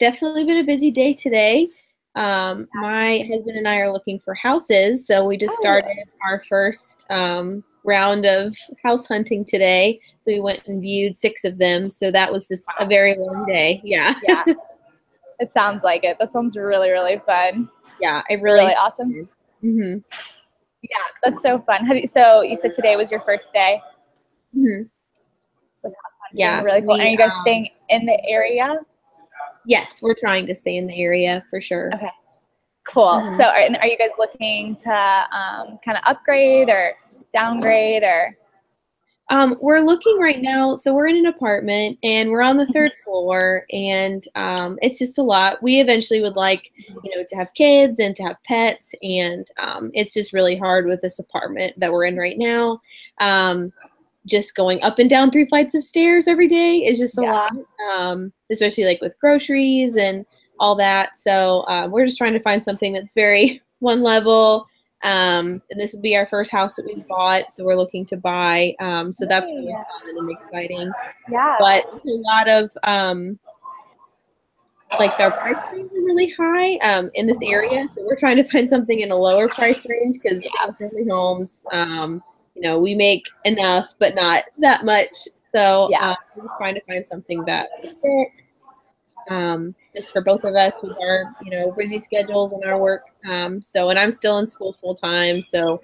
definitely been a busy day today. My husband and I are looking for houses, so we just started our first round of house hunting today. So we went and viewed 6 of them. So that was just a very long day. Yeah. Yeah. It sounds like it. That sounds really, really fun. Yeah, really awesome. Mm-hmm. Yeah, that's so fun. So you said today was your first day? Mm-hmm. Yeah. Really cool. And are you guys staying in the area? Yes, we're trying to stay in the area for sure. Okay. Cool. Mm-hmm. So are you guys looking to kind of upgrade or downgrade or? We're looking right now. So we're in an apartment and we're on the 3rd floor, and it's just a lot. We eventually would like, to have kids and to have pets, and it's just really hard with this apartment that we're in right now. Just going up and down 3 flights of stairs every day is just a lot, especially like with groceries and all that. So we're just trying to find something that's very one level. And this will be our first house that we've bought, so we're looking to buy. So that's really fun and exciting. Yeah. But a lot of like our price range is really high in this area, so we're trying to find something in a lower price range because single-family homes, we make enough, but not that much. So we're just trying to find something that would fit. Just for both of us with our, busy schedules and our work. And I'm still in school full time, so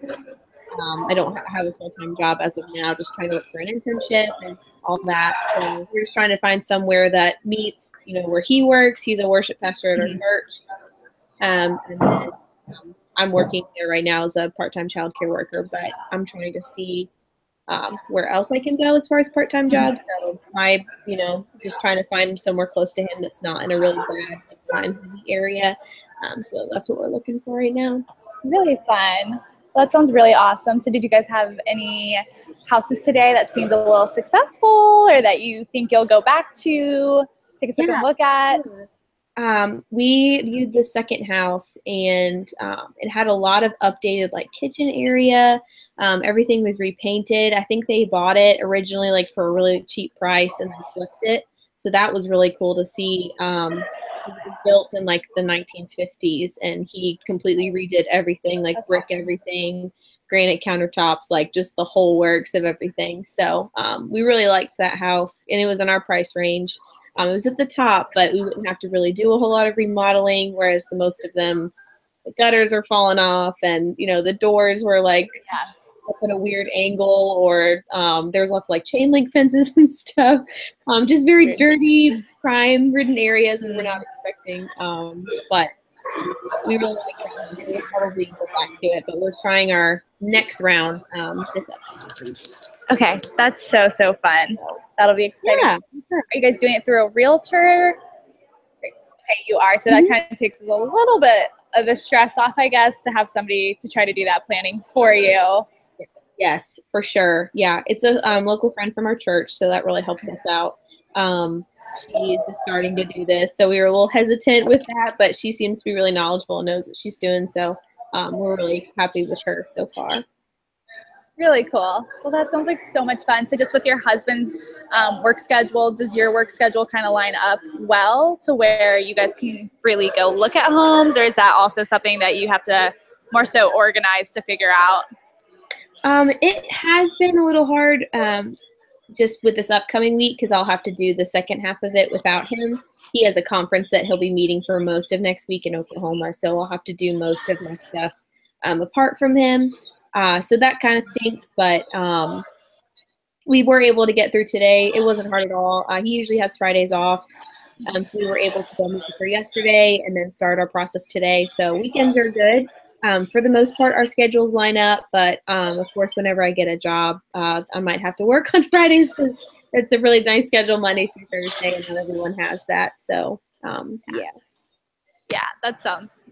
I don't have a full-time job as of now, just trying to look for an internship and all that. So we're just trying to find somewhere that meets, where he works. He's a worship pastor at our church. And then I'm working there right now as a part-time childcare worker, but I'm trying to see where else I can go as far as part-time jobs. So just trying to find somewhere close to him that's not in a really bad crime area. So that's what we're looking for right now. Really fun. Well, that sounds really awesome. So did you guys have any houses today that seemed a little successful or that you think you'll go back to, take a second look at? We viewed the second house, and it had a lot of updated kitchen area. Everything was repainted. I think they bought it originally for a really cheap price and then flipped it. So that was really cool to see. It was built in the 1950s, and he completely redid everything, brick everything, granite countertops, just the whole works of everything. So we really liked that house, and it was in our price range. It was at the top, but we wouldn't have to really do a whole lot of remodeling, whereas the most of them, the gutters are falling off, and the doors were up at a weird angle, or there's lots of chain link fences and stuff. Just very dirty, crime-ridden areas we were not expecting. But we really like that. We'll probably go back to it, but we're trying our next round this episode. Okay, that's so fun. That'll be exciting. Yeah. Are you guys doing it through a realtor? Okay, you are. So that kind of takes a little bit of the stress off, I guess, to have somebody to try to do that planning for you. Yes, for sure. Yeah, it's a local friend from our church, so that really helps us out. She's just starting to do this, so we were a little hesitant with that, but she seems to be really knowledgeable and knows what she's doing, so we're really happy with her so far. Really cool. Well, that sounds like so much fun. So just with your husband's work schedule, does your work schedule kind of line up well to where you guys can freely go look at homes, or is that also something that you have to more so organize to figure out? It has been a little hard just with this upcoming week because I'll have to do the second half of it without him. He has a conference that he'll be meeting for most of next week in Oklahoma, so I'll have to do most of my stuff apart from him. So that kind of stinks, but we were able to get through today. It wasn't hard at all. He usually has Fridays off, so we were able to go meet with her yesterday and then start our process today. So weekends are good. For the most part, our schedules line up, but of course, whenever I get a job, I might have to work on Fridays because it's a really nice schedule Monday through Thursday, and not everyone has that. So, yeah. Yeah, that sounds,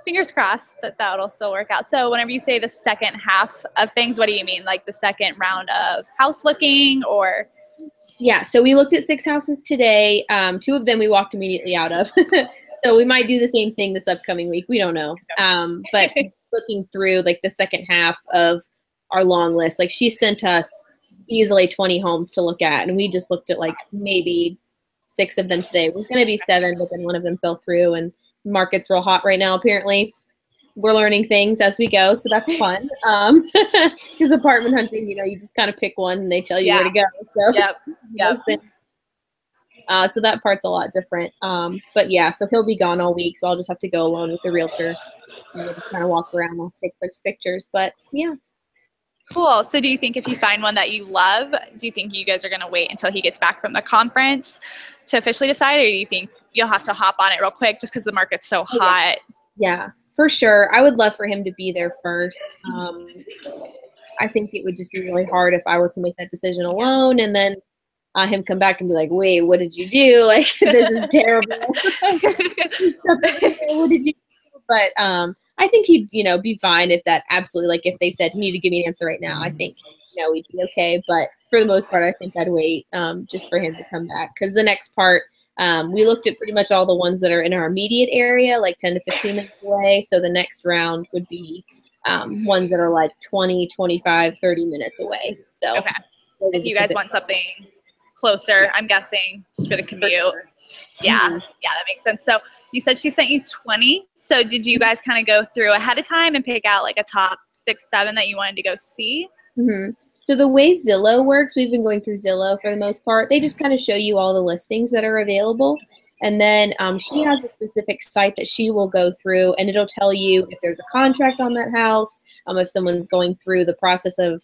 fingers crossed that that'll still work out. So whenever you say the second half of things, what do you mean? Like the second round of house looking or? Yeah, so we looked at 6 houses today. 2 of them we walked immediately out of. So we might do the same thing this upcoming week. We don't know. But looking through the second half of our long list, she sent us easily 20 homes to look at, and we just looked at maybe 6 of them today. It was going to be 7, but then one of them fell through, and the market's real hot right now. Apparently, we're learning things as we go, so that's fun. Because apartment hunting, you just kind of pick one and they tell you where to go. So so that part's a lot different. But yeah, so he'll be gone all week, so I'll just have to go alone with the realtor and we'll just kind of walk around and take pictures. But yeah. Cool. So do you think if you find one that you love, do you think you guys are going to wait until he gets back from the conference to officially decide, or do you think you'll have to hop on it real quick just because the market's so hot? Yeah, for sure. I would love for him to be there first. I think it would just be really hard if I were to make that decision alone and then him come back and be like, wait, what did you do? Like, this is terrible. What did you do? But I think he'd, be fine if that absolutely, like, if they said, you need to give me an answer right now, I think, we'd be okay. But for the most part, I think I'd wait just for him to come back. Because the next part, we looked at pretty much all the ones that are in our immediate area, like 10 to 15 minutes away. So the next round would be ones that are like 20, 25, 30 minutes away. So okay. And you guys want something closer, I'm guessing, just for the commute. Sure. Yeah. Mm-hmm. Yeah, that makes sense. So you said she sent you 20. So did you guys kind of go through ahead of time and pick out like a top 6, 7 that you wanted to go see? Mm-hmm. So the way Zillow works, we've been going through Zillow for the most part. They just kind of show you all the listings that are available. And then she has a specific site that she will go through, and it'll tell you if there's a contract on that house, if someone's going through the process of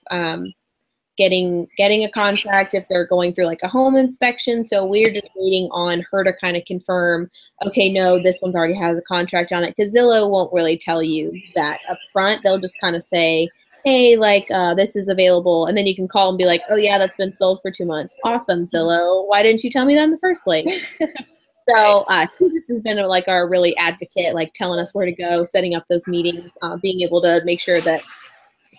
getting a contract, if they're going through like a home inspection. So we're just waiting on her to kind of confirm, okay, no, this one's already has a contract on it, because Zillow won't really tell you that up front. They'll just kind of say, hey, like this is available, and then you can call and be like, oh yeah, that's been sold for 2 months. Awesome, Zillow. Why didn't you tell me that in the first place? So she just has been like our really advocate, like telling us where to go, setting up those meetings, being able to make sure that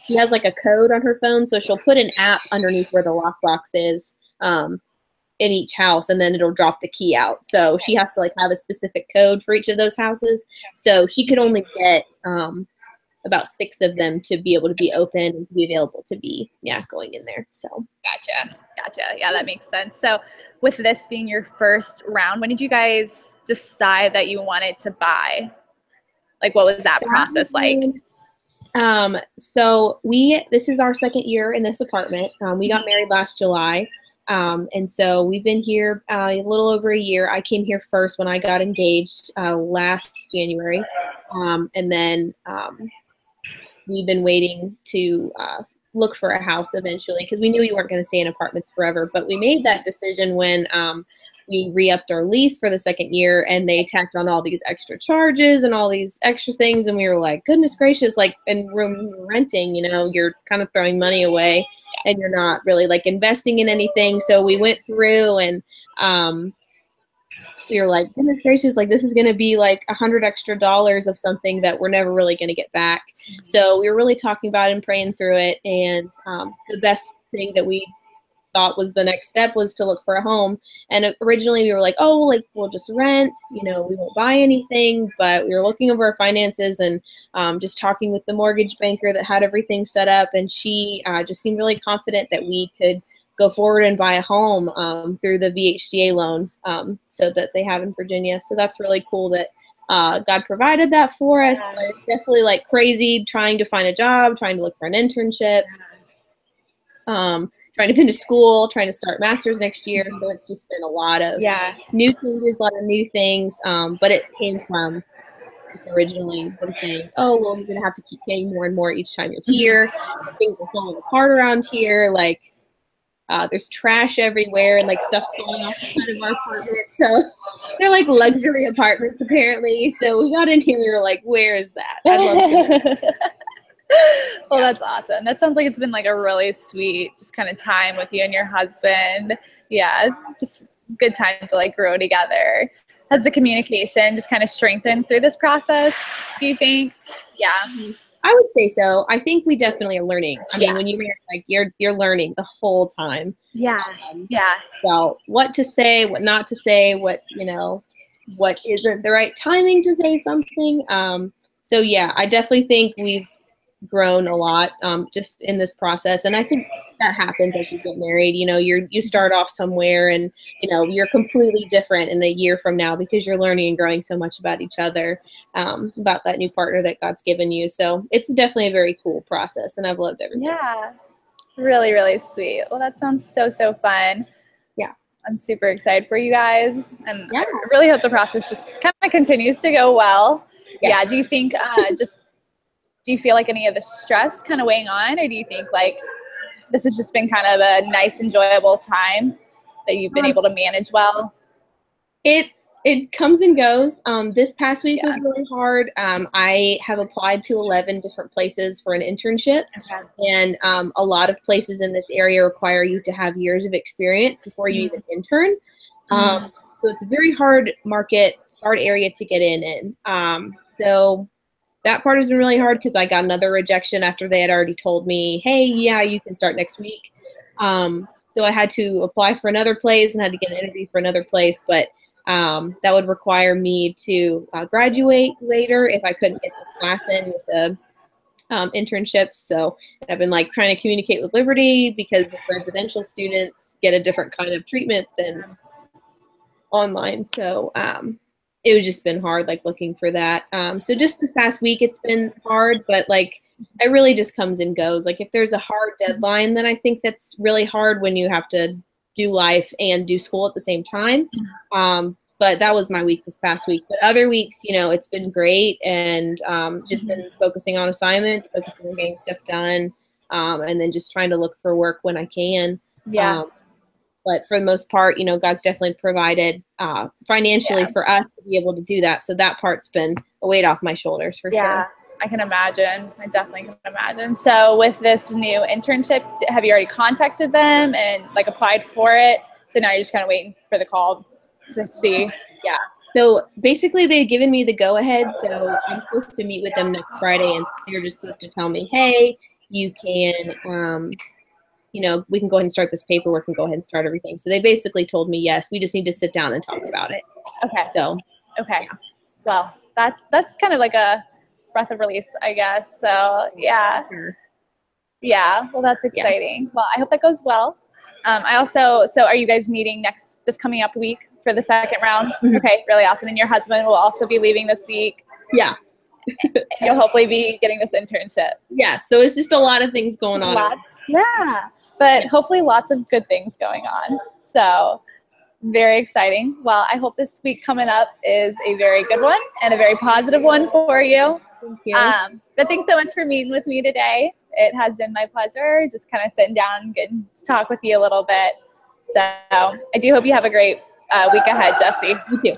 she has like a code on her phone. So she'll put an app underneath where the lockbox is in each house, and then it'll drop the key out. So she has to like have a specific code for each of those houses. So she could only get about 6 of them to be able to be open and to be available to be going in there. So gotcha. Yeah, that makes sense. So with this being your first round, when did you guys decide that you wanted to buy? Like, what was that process like? So this is our 2nd year in this apartment. We got married last July. And so we've been here a little over a year. I came here first when I got engaged last January. And then we've been waiting to look for a house eventually, because we knew we weren't going to stay in apartments forever. But we made that decision when we re-upped our lease for the 2nd year, and they tacked on all these extra charges and all these extra things. And we were like, goodness gracious, like, and room renting, you're kind of throwing money away and you're not really like investing in anything. So we went through and we were like, goodness gracious, like this is going to be like $100 extra of something that we're never really going to get back. So we were really talking about it and praying through it. And the best thing that we thought was the next step was to look for a home. And originally we were like, oh, like we'll just rent, we won't buy anything. But we were looking over our finances and just talking with the mortgage banker that had everything set up. And she just seemed really confident that we could go forward and buy a home through the VHDA loan so that they have in Virginia. So that's really cool that God provided that for us. But it's definitely like crazy trying to find a job, trying to look for an internship, trying to finish school, trying to start master's next year. So it's just been a lot of new changes, a lot of new things. But it came from originally them saying, oh, well, you're going to have to keep paying more and more each time you're here. Things are falling apart around here. Like, there's trash everywhere and like stuff's falling off the side of our apartment. So they're like luxury apartments apparently. So we got in here, we were like, where is that? I'd love to. Well, that's awesome. That sounds like it's been like a really sweet just kind of time with you and your husband. Yeah, just good time to like grow together. Has the communication just kind of strengthened through this process, do you think? Yeah. I would say so. I think we definitely are learning. I mean, when you're married, like you're learning the whole time. Yeah. About what to say, what not to say, what what isn't the right timing to say something. So yeah, I definitely think we've grown a lot just in this process. And I think that happens as you get married. You know, you start off somewhere and, you know, you're completely different in a year from now because you're learning and growing so much about each other, about that new partner that God's given you. So it's definitely a very cool process, and I've loved everything. Yeah. Really, really sweet. Well, that sounds so, so fun. Yeah. I'm super excited for you guys. And Yeah. I really hope the process just kind of continues to go well. Yes. Yeah. Do you think do you feel like any of the stress kind of weighing on, or do you think like this has just been kind of a nice, enjoyable time that you've been able to manage well? It comes and goes. This past week was really hard. I have applied to 11 different places for an internship. Okay. And a lot of places in this area require you to have years of experience before you even intern. So it's a very hard area to get in. So that part has been really hard because I got another rejection after they had already told me, hey, yeah, you can start next week. So I had to apply for another place and had to get an interview for another place. But that would require me to graduate later if I couldn't get this class in with the internships. So I've been like trying to communicate with Liberty because residential students get a different kind of treatment than online. So it was just been hard, like looking for that. So just this past week, it's been hard, but like it really just comes and goes. Like if there's a hard deadline, then I think that's really hard when you have to do life and do school at the same time. But that was my week this past week. But other weeks, you know, it's been great, and just been focusing on assignments, focusing on getting stuff done, and then just trying to look for work when I can. Yeah. But for the most part, you know, God's definitely provided financially for us to be able to do that. So that part's been a weight off my shoulders for sure. I can imagine. I definitely can imagine. So with this new internship, have you already contacted them and like applied for it? So now you're just kind of waiting for the call to see. Yeah. So basically they've given me the go ahead. So I'm supposed to meet with them next Friday, and they're just supposed to tell me, hey, you can, you know, we can go ahead and start this paperwork and go ahead and start everything. So they basically told me, yes, we just need to sit down and talk about it. Okay. So, okay. Yeah. Well, that's kind of like a breath of release, I guess. So yeah. Sure. Yeah. Well, that's exciting. Yeah. Well, I hope that goes well. So are you guys meeting this coming up week for the second round? Okay. Really awesome. And your husband will also be leaving this week. Yeah. And you'll hopefully be getting this internship. Yeah. So it's just a lot of things going on. Yeah. But hopefully lots of good things going on. So very exciting. Well, I hope this week coming up is a very good one and a very positive one for you. Thank you. But thanks so much for meeting with me today. It has been my pleasure just kind of sitting down and getting to talk with you a little bit. So I do hope you have a great week ahead, Jesse. You too.